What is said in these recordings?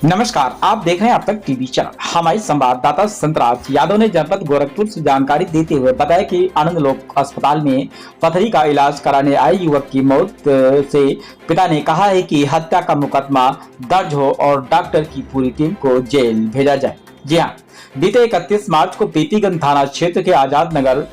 नमस्कार, आप देख रहे हैं अब तक टीवी चैनल। हमारे संवाददाता संतराज यादव ने जनपद गोरखपुर से जानकारी देते हुए बताया कि आनंद लोक अस्पताल में पथरी का इलाज कराने आए युवक की मौत से पिता ने कहा है कि हत्या का मुकदमा दर्ज हो और डॉक्टर की पूरी टीम को जेल भेजा जाए। जी हाँ, बीते 31 मार्च को पीपीगंज थाना क्षेत्र के आजाद नगर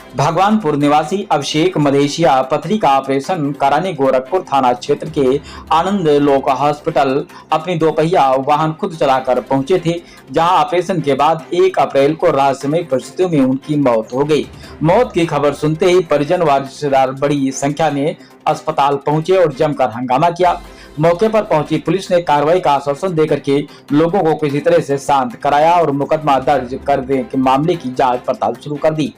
भगवानपुर निवासी अभिषेक मदेशिया पथरी का ऑपरेशन कराने गोरखपुर थाना क्षेत्र के आनंद लोक हॉस्पिटल अपनी दोपहिया वाहन खुद चलाकर पहुंचे थे, जहां ऑपरेशन के बाद 1 अप्रैल को रहस्यमय परिस्थितियों में उनकी मौत हो गई। मौत की खबर सुनते ही परिजन व रिश्तेदार बड़ी संख्या में अस्पताल पहुंचे और जमकर हंगामा किया। मौके पर पहुंची पुलिस ने कार्रवाई का आश्वासन देकर के लोगों को किसी तरह से शांत कराया और मुकदमा दर्ज करने के मामले की जांच पड़ताल शुरू कर दी।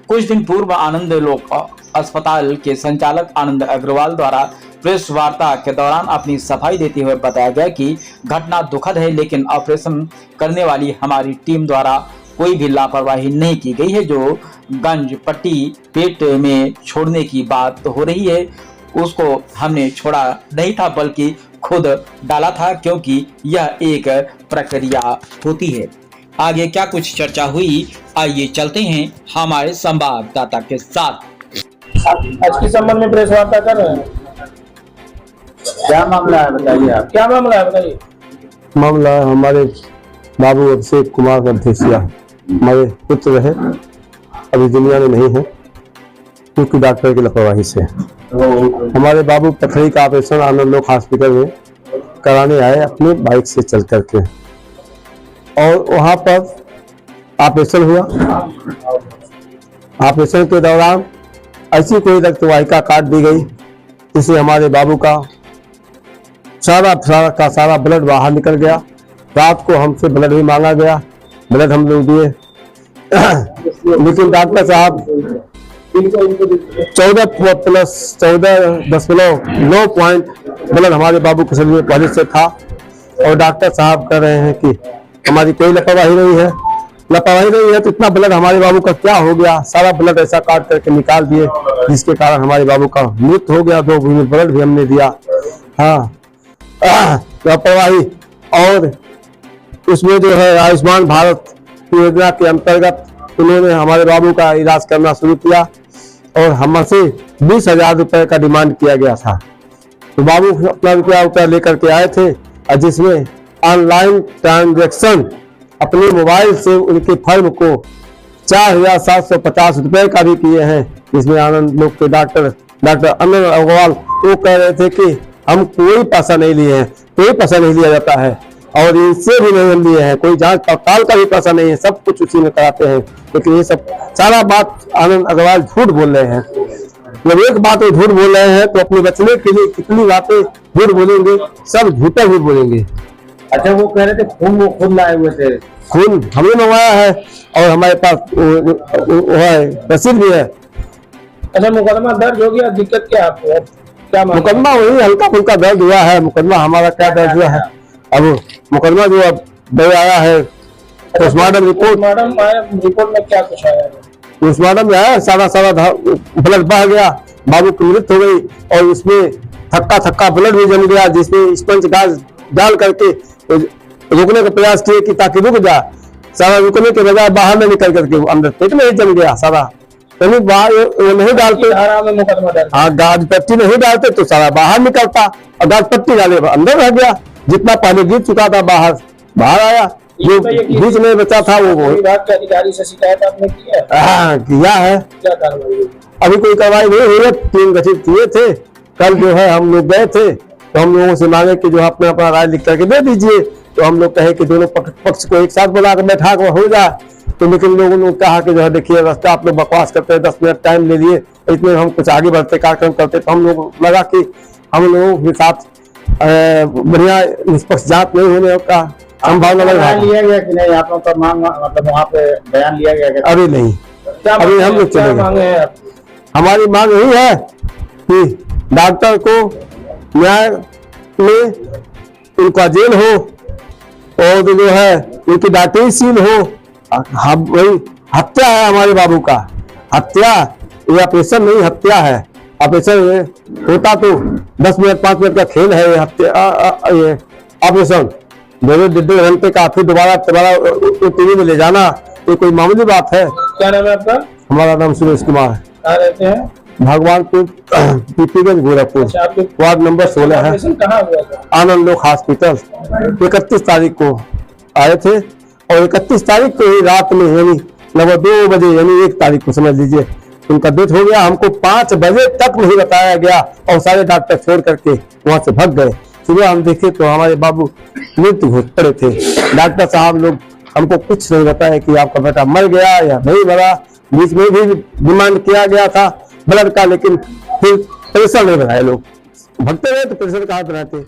कुछ दिन पूर्व आनंद लोक अस्पताल के संचालक आनंद अग्रवाल द्वारा प्रेस वार्ता के दौरान अपनी सफाई देते हुए बताया गया कि घटना दुखद है, लेकिन ऑपरेशन करने वाली हमारी टीम द्वारा कोई भी लापरवाही नहीं की गई है। जो गंज पट्टी पेट में छोड़ने की बात हो रही है, उसको हमने छोड़ा नहीं था बल्कि खुद डाला था, क्योंकि यह एक प्रक्रिया होती है। आगे क्या कुछ चर्चा हुई, आइए चलते हैं हमारे संवाददाता के साथ। आज के संबंध में प्रेस वार्ता कर रहे हैं। क्या मामला है बताइए आप। क्या मामला है बताइए। मामला हमारे बाबू अभिषेक कुमार मदेशिया हमारे पुत्र है, अभी दुनिया में नहीं है क्योंकि डॉक्टर की लापरवाही से। हमारे बाबू पथरी का ऑपरेशन आनंद लोक हॉस्पिटल में कराने आए अपने बाइक से चल करके, और वहां पर ऑपरेशन हुआ। ऑपरेशन के दौरान ऐसी कोई रक्त वाहिका काट दी गई जिससे हमारे बाबू का सारा ब्लड बाहर निकल गया। रात को हमसे ब्लड भी मांगा गया, ब्लड हम लोग दिए लेकिन डॉक्टर साहब 14+14.9 पॉइंट ब्लड हमारे बाबू के शरीर में पहले से था, और डॉक्टर साहब कह रहे हैं कि हमारी कोई लापरवाही नहीं है। लापरवाही नहीं है तो इतना ब्लड हमारे बाबू का क्या हो गया? सारा ब्लड ऐसा काट करके निकाल दिए जिसके कारण हमारे बाबू का मृत्यु हो गया। 2 ब्लड भी हमने दिया। हाँ, लापरवाही। और उसमें जो है आयुष्मान भारत योजना के अंतर्गत उन्होंने हमारे बाबू का इलाज करना शुरू किया और हमसे 20,000 रुपए का डिमांड किया गया था। तो बाबू अपना रुपया लेकर के आए थे, और जिसमें ऑनलाइन ट्रांजैक्शन अपने मोबाइल से उनके फर्म को 4,750 रुपए का भी किए हैं। इसमें आनंद लोक के डॉक्टर आनंद अग्रवाल वो कह रहे थे कि हम कोई पैसा नहीं लिए हैं, कोई पैसा नहीं लिया जाता है, और इनसे भी नहीं हम लिए हैं, कोई जांच पड़ताल का भी पैसा नहीं है, सब कुछ उसी में कराते हैं। लेकिन ये सब सारा बात आनंद अग्रवाल झूठ बोल रहे हैं। जब एक बात वो झूठ बोल रहे हैं तो अपने बचने के लिए कितनी बातें झूठ बोलेंगे, सब झूठा झूठ बोलेंगे। अच्छा, वो कह रहे थे खून वो खुद लाए हुए थे। खून हमने मंगवाया है और हमारे पास वो है, रसीद भी है। अच्छा, मुकदमा दर्ज हो गया। दिक्कत क्या आपको? क्या मुकदमा वही हल्का फुल्का दर्ज हुआ है। मुकदमा हमारा क्या दर्ज हुआ है? अब मुकदमा जो अब दर्ज आया है, पोस्टमार्टम रिपोर्ट में क्या कुछ आया है? पोस्टमार्टम में आया, सारा ब्लड बह गया, बाबू की मृत्यु हो गई, और उसमें थक्का ब्लड भी जम गया, जिसमें स्पंज गैस डाल करके रोकने का प्रयास किए कि ताकि रुक जाए। सारा रुकने के बजाय बाहर में निकल करके अंदर पेट में ही जम गया सारा। कहीं बाहर नहीं डालते, हाँ गाज पट्टी नहीं डालते तो सारा बाहर निकलता, और गाज पट्टी डाले अंदर रह गया। जितना पहले गिर चुका था बाहर आया, जो बीच में बचा था वो विभाग के अधिकारी से शिकायत आपने किया? हाँ किया है। क्या कार्रवाई? अभी कोई कार्रवाई नहीं हुई है। टीम गठित किए थे, कल जो है हम लोग गए थे तो हम लोगों से मांगे कि जो अपना राय लिख करके दे दीजिए, तो हम लोग कहे कि दोनों पक्ष को एक साथ बुला कर बैठा कर हो जाए। तो लेकिन लोगों ने कहा कि जो है देखिए रास्ता आप लोग बकवास करते हैं, 10 मिनट टाइम ले लिए, इतने हम कुछ आगे बढ़ते कार्यक्रम करते। तो हम लोग लगा कि हम लोगों के साथ बढ़िया निष्पक्ष जांच नहीं होने का संभावना लग रहा है। लिया गया कि नहीं आप लोग का मांग, मतलब वहाँ पे बयान लिया गया? अभी नहीं, अभी हम लोग चले गए। हमारी मांग यही है कि डॉक्टर को न्याय में उनका जेल हो, और जो है उनकी डांटे सील हो। वही हत्या है हमारे बाबू का, हत्या, ये ऑपरेशन नहीं हत्या है। ऑपरेशन होता तो 10 मिनट 5 मिनट का खेल है, ये हत्या ये ऑपरेशन 1.5 घंटे का, फिर दोबारा टीवी में ले जाना, ये कोई मामूली बात है? क्या नाम है आपका? हमारा नाम सुरेश कुमार है, कहाँ रहते हैं? भगवानपुर, पीपीगंज, गोरखपुर, अच्छा, आपके वार्ड नंबर 16 है। ऑपरेशन कहाँ हुआ था? आनंद लोक हॉस्पिटल 31 तारीख को आए थे, और 31 तारीख को ही रात में यानी लगभग 2 बजे यानी 1 तारीख को समझ लीजिए उनका डेथ हो गया। हमको 5 बजे तक नहीं बताया गया और सारे डॉक्टर छोड़ करके वहां से भाग गए। सुबह हम देखे तो हमारे बाबू मृत्यु हो पड़े थे। डॉक्टर साहब लोग हमको कुछ नहीं बताया कि आपका बेटा मर गया या नहीं मरा। बीच में भी डिमांड किया गया था ब्लड का, लेकिन फिर प्रेशर नहीं बनाए लोग, भगते रहे तो प्रेशर कहाँ बनाते।